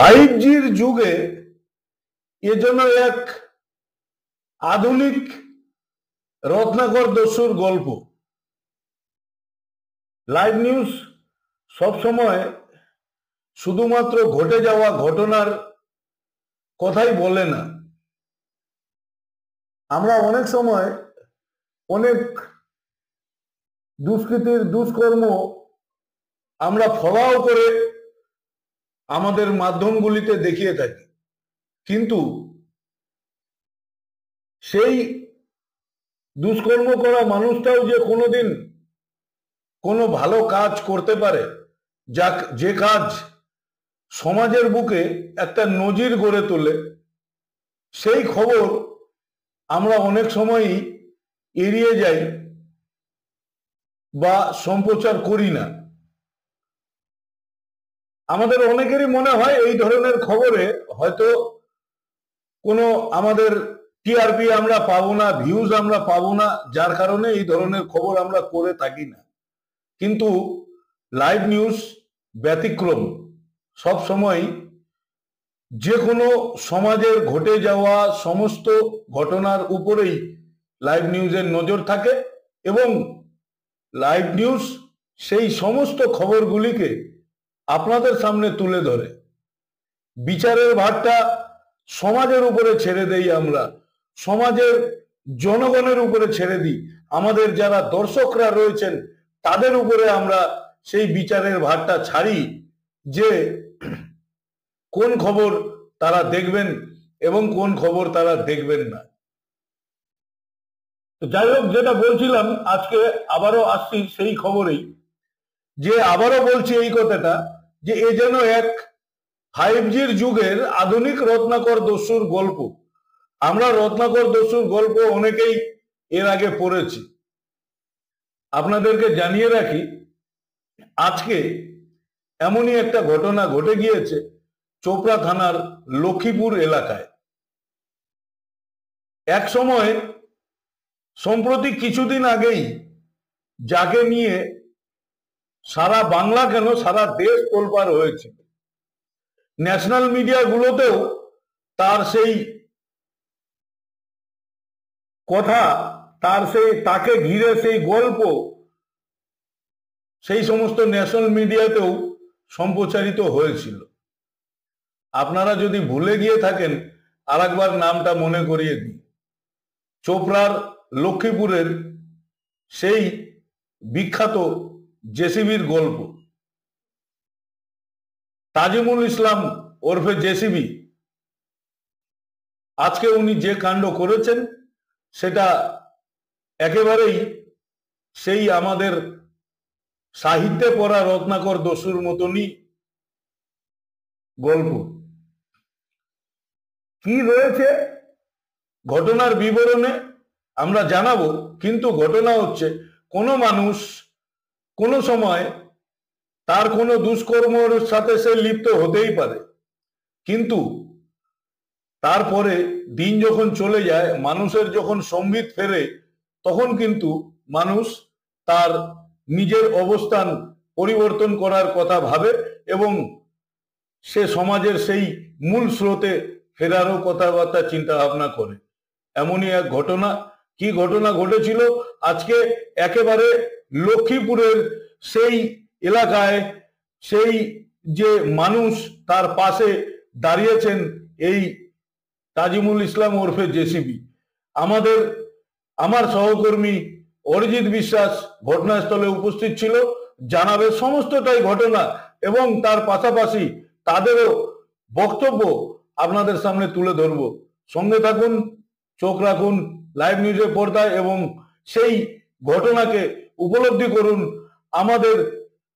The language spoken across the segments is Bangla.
5G'র যুগে এ যেন এক আধুনিক রত্নাকর দস্যুর গল্প। লাইভ নিউজ সবসময় শুধুমাত্র ঘটে যাওয়া ঘটনার কথাই বলে না। আমরা অনেক সময় অনেক দুষ্কৃতির দুষ্কর্ম আমরা ফলাও করে আমাদের মাধ্যমগুলিতে দেখিয়ে থাকি, কিন্তু সেই দুষ্কর্ম করা মানুষটাও যে কোনোদিন কোনো ভালো কাজ করতে পারে, যে কাজ সমাজের বুকে একটা নজির গড়ে তোলে, সেই খবর আমরা অনেক সময়ই এড়িয়ে যাই বা সম্প্রচার করি না। আমাদের অনেকেরই মনে হয় এই ধরনের খবরে হয়তো কোনো আমাদের টিআরপি আমরা পাবো না, ভিউজ আমরা পাবো না, যার কারণে এই ধরনের খবর আমরা করে থাকি না। কিন্তু লাইভ নিউজ ব্যতিক্রম। সব সময় যে কোনো সমাজের ঘটে যাওয়া সমস্ত ঘটনার উপরেই লাইভ নিউজের নজর থাকে এবং লাইভ নিউজ সেই সমস্ত খবরগুলিকে আপনাদের সামনে তুলে ধরে। বিচারের ভারটা সমাজের উপরে ছেড়ে দেই, আমরা সমাজের জনগণের উপরে ছেড়ে দিই। আমাদের যারা দর্শকরা রয়েছেন তাদের উপরে আমরা সেই বিচারের ভারটা ছাড়ি যে কোন খবর তারা দেখবেন এবং কোন খবর তারা দেখবেন না। যাই হোক, যেটা বলছিলাম, আজকে আবারও আসছি সেই খবরেই, যে আবারও বলছি এই কথাটা যে এ যেন এক 5G'র যুগের আধুনিক রত্নাকর দস্যুর গল্প। আমরা রত্নাকর দস্যুর গল্প অনেকেই এর আগে পড়েছি। আপনাদেরকে জানিয়ে রাখি, আজকে এমনই একটা ঘটনা ঘটে গিয়েছে চোপড়া থানার লক্ষ্মীপুর এলাকায়। এক সময় সম্প্রতি কিছুদিন আগেই যাকে নিয়ে সারা বাংলা কেন সারা দেশ তোলপাড় হয়েছিল, ন্যাশনাল মিডিয়াগুলোতেও তার সেই কথা, তার সেই তাকে ঘিরে সেই গল্প সেই সমস্ত ন্যাশনাল মিডিয়াতেও সম্প্রচারিত হয়েছিল। আপনারা যদি ভুলে গিয়ে থাকেন আরেকবার নামটা মনে করিয়ে দিই। চোপড়ার লক্ষ্মীপুরের সেই বিখ্যাত জেসিবির গল্প। তাজিমুল ইসলাম ওরফে জেসিবি, আজকে উনি যে কাণ্ড করেছেন সেটা একেবারেই সেই আমাদের সাহিত্যে পড়া রত্নাকর দস্যুর মতনই গল্প। কি রয়েছে ঘটনার বিবরণে আমরা জানাবো, কিন্তু ঘটনা হচ্ছে কোনো মানুষ কোনো সময় তার কোনো দুষ্কর্মের সাথে সে লিপ্ত হতেই পারে, কিন্তু তারপরে দিন যখন চলে যায়, মানুষের যখন সম্বিত ফেরে, তখন কিন্তু মানুষ তার নিজের অবস্থান পরিবর্তন করার কথা ভাবে এবং সে সমাজের সেই মূল স্রোতে ফেরারও কথাবার্তা চিন্তা ভাবনা করে। এমনই এক ঘটনা। কি ঘটনা ঘটেছিল আজকে একেবারে লক্ষ্মীপুরের সেই এলাকায়, সেই যে মানুষ তার পাশে দাঁড়িয়েছেন এই তাজিমুল ইসলাম ওরফে জেসিবি। আমার সহকর্মী অরিজিৎ বিশ্বাস ঘটনাস্থলে উপস্থিত ছিল, জানাবে সমস্তটাই ঘটনা এবং তার পাশাপাশি তাদেরও বক্তব্য আপনাদের সামনে তুলে ধরব। সঙ্গে থাকুন, চোখ রাখুন লাইভ নিউজের পর্দায় এবং সেই ঘটনাকে উপলব্ধি করুন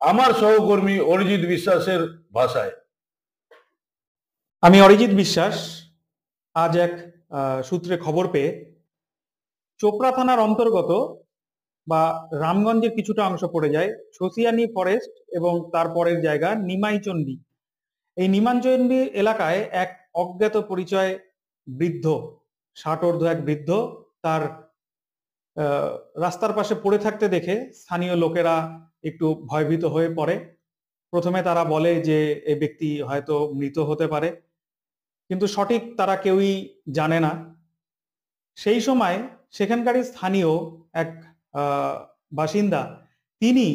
আমার সহকর্মী অরিজিৎ বিশ্বাসের ভাষায়। আমি অরিজিৎ বিশ্বাস। আজ এক সূত্রে খবর পেয়ে চোপড়া থানার অন্তর্গত বা রামগঞ্জের কিছুটা অংশ পড়ে যায় শশিয়ানী ফরেস্ট এবং তারপরের জায়গা নিমাইচন্ডী। এই নিমাইচন্ডী এলাকায় এক অজ্ঞাত পরিচয় বৃদ্ধ, 60 এক বৃদ্ধ, তার রাস্তার পাশে পড়ে থাকতে দেখে স্থানীয় লোকেরা একটু ভয়ভীত হয়ে পড়ে প্রথমে তারা বলে যে এই ব্যক্তি হয়তো মৃত হতে পারে, কিন্তু সঠিক তারা কেউই জানে না। সেই সময় সেখানকারই স্থানীয় এক বাসিন্দা, তিনি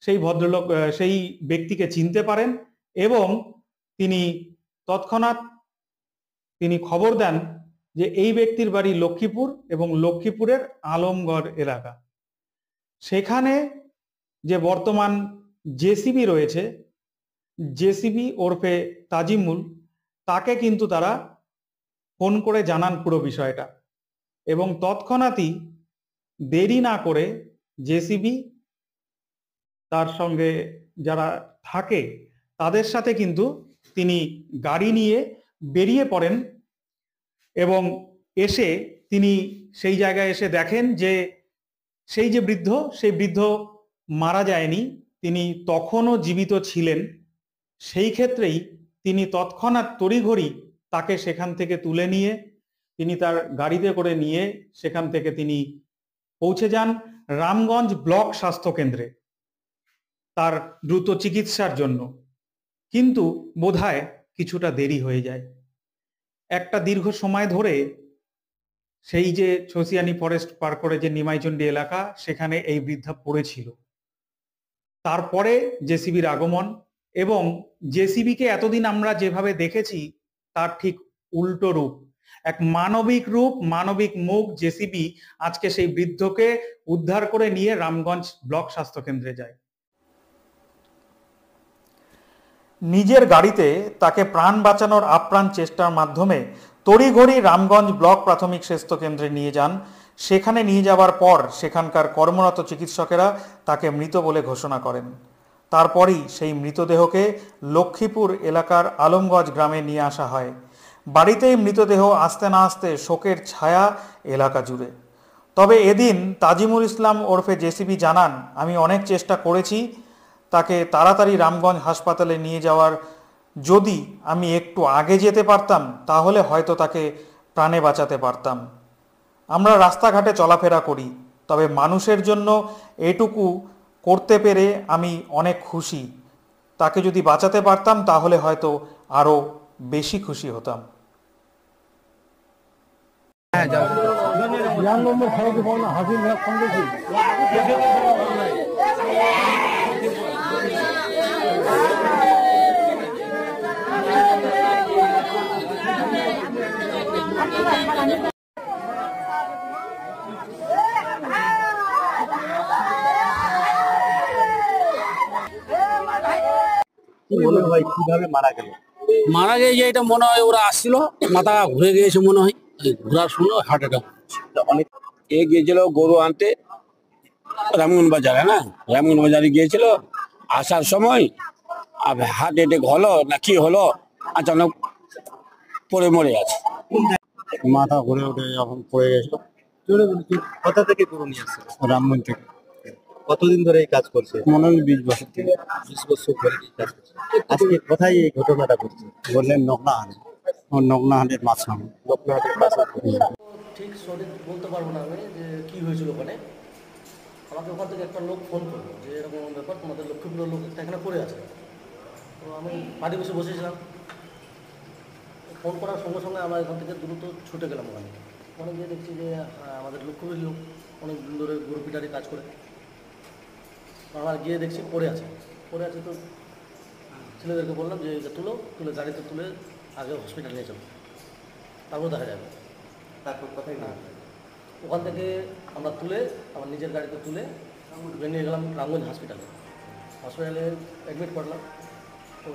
সেই ভদ্রলোক সেই ব্যক্তিকে চিনতে পারেন এবং তিনি তৎক্ষণাৎ তিনি খবর দেন যে এই ব্যক্তির বাড়ি লক্ষ্মীপুর এবং লক্ষ্মীপুরের আলমগড় এলাকা। সেখানে যে বর্তমান জেসিবি রয়েছে, জেসিবি ওরফে তাজিমুল, তাকে কিন্তু তারা ফোন করে জানান পুরো বিষয়টা এবং তৎক্ষণাৎই দেরি না করে জেসিবি তার সঙ্গে যারা থাকে তাদের সাথে কিন্তু তিনি গাড়ি নিয়ে বেরিয়ে পড়েন এবং এসে তিনি সেই জায়গায় এসে দেখেন যে সেই যে বৃদ্ধ, সেই বৃদ্ধ মারা যায়নি, তিনি তখনও জীবিত ছিলেন। সেই ক্ষেত্রেই তিনি তৎক্ষণাৎ তড়িঘড়ি তাকে সেখান থেকে তুলে নিয়ে তিনি তার গাড়িতে করে নিয়ে সেখান থেকে তিনি পৌঁছে যান রামগঞ্জ ব্লক স্বাস্থ্য কেন্দ্রে তার দ্রুত চিকিৎসার জন্য। কিন্তু বোধহয় কিছুটা দেরি হয়ে যায়। একটা দীর্ঘ সময় ধরে সেই যে ছসিয়ানি ফরেস্ট পার করে যে নিমাইচন্ডী এলাকা, সেখানে এই বৃদ্ধা পড়েছিল। তারপরে জেসিবির আগমন এবং জেসিবিকে এতদিন আমরা যেভাবে দেখেছি তার ঠিক উল্টো রূপ, এক মানবিক রূপ, মানবিক মুখ জেসিবি আজকে সেই বৃদ্ধকে উদ্ধার করে নিয়ে রামগঞ্জ ব্লক স্বাস্থ্য কেন্দ্রে যায়। নিজের গাড়িতে তাকে প্রাণ বাঁচানোর আপ্রাণ চেষ্টার মাধ্যমে তড়িঘড়ি রামগঞ্জ ব্লক প্রাথমিক স্বাস্থ্য কেন্দ্রে নিয়ে যান। সেখানে নিয়ে যাওয়ার পর সেখানকার কর্মরত চিকিৎসকেরা তাকে মৃত বলে ঘোষণা করেন। তারপরই সেই মৃতদেহকে লক্ষ্মীপুর এলাকার আলমগঞ্জ গ্রামে নিয়ে আসা হয়। বাড়িতেই মৃতদেহ আসতে না আসতে শোকের ছায়া এলাকা জুড়ে। তবে এদিন তাজিমুল ইসলাম ওরফে জেসিবি জানান, আমি অনেক চেষ্টা করেছি তাকে তাড়াতাড়ি রামগঞ্জ হাসপাতালে নিয়ে যাওয়ার, যদি আমি একটু আগে যেতে পারতাম তাহলে হয়তো তাকে প্রাণে বাঁচাতে পারতাম। আমরা রাস্তাঘাটে চলাফেরা করি, তবে মানুষের জন্য এটুকু করতে পেরে আমি অনেক খুশি। তাকে যদি বাঁচাতে পারতাম তাহলে হয়তো আরও বেশি খুশি হতাম। কিভাবে মারা গেল? মারা গিয়ে এটা মনে হয় ওরা আসছিল, মাথা ঘুরে গিয়েছে মনে হয়, ঘোরার সময় হার্ট অ্যাটাক। অনেক এ গিয়েছিল গরু আনতে রামগঞ্জ বাজারে, না রামগঞ্জ বাজারে গিয়েছিল, আসার সময় হার্ট অ্যাটাক হলো না কি হলো, আচানক পড়ে মরে আছে, মাথা ঘুরে উঠে যখন পড়ে গেছিল। কোথা থেকে গরু নিয়ে আসছে? রামগঞ্জ থেকে। কতদিন ধরে এই কাজ করছে? মনে হয় 20 বছর থেকে। 20 বছর ধরে এই কাজ করছে। আজকে কোথায় এই ঘটনাটা ঘটছে? বললেন নকনাহাটে, নকনাহাটের মাঝখানে। লোকনাথের পাশে। ঠিক সঠিক বলতে পারবো না আমি যে কী হয়েছিল ওখানে। আমাকে ওখান থেকে একটা লোক ফোন করলো যে এরকম ব্যাপার, তোমাদের লক্ষ্মীপুরের লোক একটা এখানে পড়ে আছে। তো আমি বাড়ি বসে বসেছিলাম, ফোন করার সঙ্গে সঙ্গে আমরা এখান থেকে দ্রুত ছুটে গেলাম ওখানে। ওখানে গিয়ে দেখছি যে আমাদের লক্ষ্মীপুরের লোক অনেক দিন ধরে গরু পিটারি কাজ করে। আমরা গিয়ে দেখছি পড়ে আছে। তো ছেলেদেরকে বললাম যে এটা তুলে গাড়িতে তুলে আগে হসপিটাল নিয়ে চলো, তারপর দেখা যাবে। তারপর কোথায় গেল? ওখান থেকে আমরা তুলে আমার নিজের গাড়িতে তুলে নিয়ে গেলাম রামগঞ্জ হসপিটালে অ্যাডমিট করলাম। তো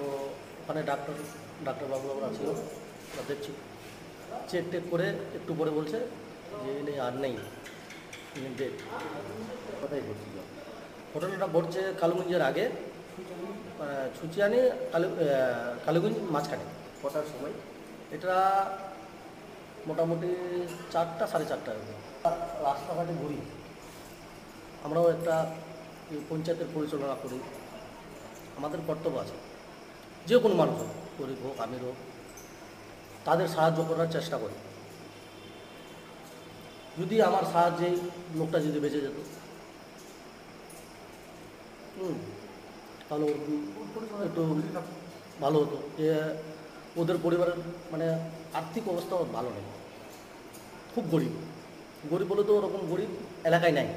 ওখানে ডাক্তারবাবুরা ছিল, ওরা দেখছি, চেক টেক করে একটু পরে বলছে যে নেই, আর নেই, ডেট। কোথায় ঘটছিল? ঘটনাটা ঘটছে কালীগঞ্জের আগে, ছুচিয়ানি কালীগঞ্জ মাঝখানে। কটার সময়? এটা মোটামুটি 4টা 4:30 রাস্তাঘাটে ঘুরি। আমরাও একটা পঞ্চায়েতের পরিচালনা করি, আমাদের কর্তব্য আছে, যে কোনো মানুষ হোক, গরিব হোক আমির হোক, তাদের সাহায্য করার চেষ্টা করি। যদি আমার সাহায্যে লোকটা যদি বেঁচে যেত, তাহলে একটু ভালো হতো। যে ওদের পরিবারের মানে আর্থিক অবস্থা ভালো নেই, খুব গরিব। গরিব বলে তো ওরকম গরিব এলাকায় নাই।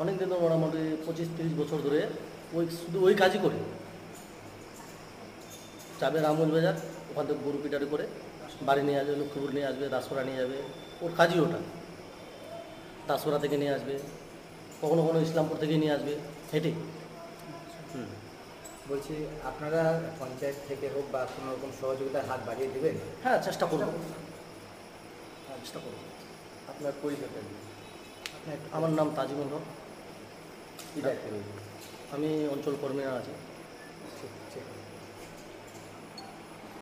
অনেক দিন ধরে মোটামুটি 25-30 বছর ধরে শুধু ওই কাজই করে। যাবে রামগঞ্জ বাজার, ওখান থেকে গরু পিটারি করে বাড়ি নিয়ে আসবে, লক্ষ্মীপুর নিয়ে আসবে, দাসপুরা নিয়ে যাবে, ওর কাজই ওটা। দাসপুরা থেকে নিয়ে আসবে, কখনো কখনো ইসলামপুর থেকে নিয়ে আসবে হেঁটে। বলছি আপনারা পঞ্চায়েত থেকে হোক বা কোনো রকম সহযোগিতার হাত বাড়িয়ে দেবেন? হ্যাঁ, চেষ্টা করবো, চেষ্টা করবো। আপনার পরিচয়টা আমার নাম তাজিমুল হক, আমি অঞ্চল কর্মীরা আছি।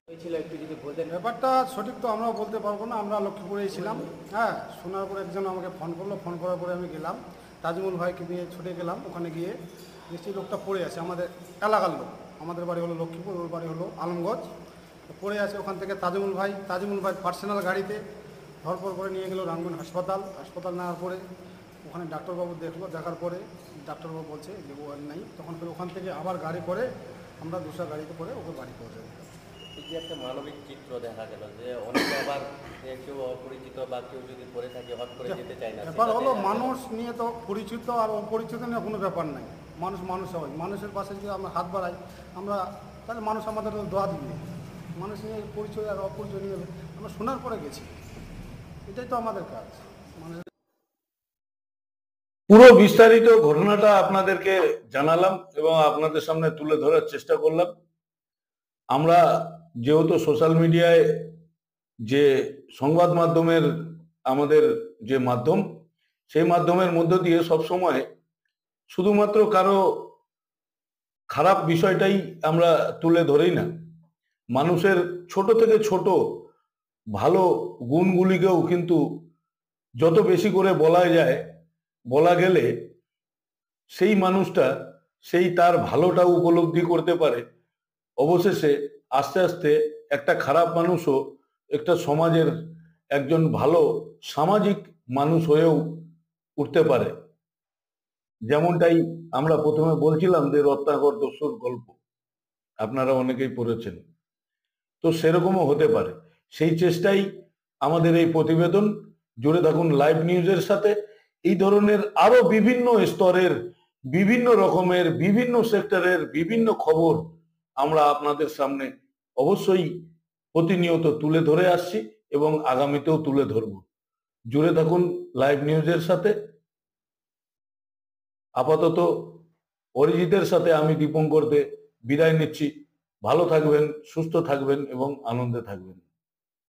হয়েছিল একটু যদি বলতেন। ব্যাপারটা সঠিক তো আমরাও বলতে পারবো না, আমরা লক্ষ্মীপুরেই ছিলাম। হ্যাঁ, শোনার পরে একজন আমাকে ফোন করলো, ফোন করার পরে আমি গেলাম, তাজমুল ভাইকে নিয়ে ছুটে গেলাম। ওখানে গিয়ে দেখছি লোকটা পড়ে আছে, আমাদের এলাকার লোক। আমাদের বাড়ি হলো লক্ষ্মীপুর, ওর বাড়ি হলো আলমগঞ্জ। পড়ে আছে, ওখান থেকে তাজমুল ভাই পার্সোনাল গাড়িতে ধরপড় করে নিয়ে গেল রামগঞ্জ হাসপাতাল নেওয়ার পরে ওখানে ডাক্তারবাবু দেখলো, দেখার পরে ডাক্তারবাবু বলছে যে ও আর নাই। তখন ফের ওখান থেকে আবার গাড়ি করে আমরা দুসরা গাড়িতে করে ওকে বাড়ি পৌঁছে দিলাম। এই যে একটা মানবিক চিত্র দেখা গেল যে অনেকে আবার কেউ অপরিচিত বা কেউ যদি পড়ে থাকে হট করে যেতে চায় না। ব্যাপার হলো মানুষ নিয়ে তো পরিচিত আর অপরিচিত নিয়ে কোনো ব্যাপার নাই। মানুষ হয়, মানুষের পাশে যদি আমরা হাত বাড়াই আমরা, তাহলে মানুষ আমাদের দোয়া দিবে। মানুষ নিয়ে পরিচয় আর অপরিচয় নিয়ে আমরা শোনার পরে গেছি, এটাই তো আমাদের কাজ। মানুষের পুরো বিস্তারিত ঘটনাটা আপনাদেরকে জানালাম এবং আপনাদের সামনে তুলে ধরার চেষ্টা করলাম। আমরা যেহেতু সোশ্যাল মিডিয়ায় যে সংবাদ মাধ্যমের আমাদের যে মাধ্যম, সেই মাধ্যমের মধ্য দিয়ে সবসময় শুধুমাত্র কারো খারাপ বিষয়টাই আমরা তুলে ধরি না, মানুষের ছোট থেকে ছোট ভালো গুণগুলিকেও কিন্তু যত বেশি করে বলা গেলে সেই মানুষটা সেই তার ভালোটা উপলব্ধি করতে পারে। অবশেষে আস্তে আস্তে একটা খারাপ মানুষও একটা সমাজের একজন ভালো সামাজিক মানুষ হয়েও উঠতে পারে। যেমনটাই আমরা প্রথমে বলছিলাম যে রত্নাকর দস্যুর গল্প আপনারা অনেকেই পড়েছেন, তো সেরকমও হতে পারে। সেই চেষ্টাই আমাদের এই প্রতিবেদন। জুড়ে থাকুন লাইভ নিউজের সাথে। এই ধরনের আরো বিভিন্ন স্তরের, বিভিন্ন রকমের, বিভিন্ন সেক্টরের বিভিন্ন খবর আমরা আপনাদের সামনে অবশ্যই প্রতিনিয়ত তুলে ধরে আসছি এবং আগামীতেও তুলে ধরব। জুড়ে থাকুন লাইভ নিউজের সাথে। আপাতত অরিজিতের সাথে আমি দীপঙ্কর দে বিদায় নিচ্ছি। ভালো থাকবেন, সুস্থ থাকবেন এবং আনন্দে থাকবেন।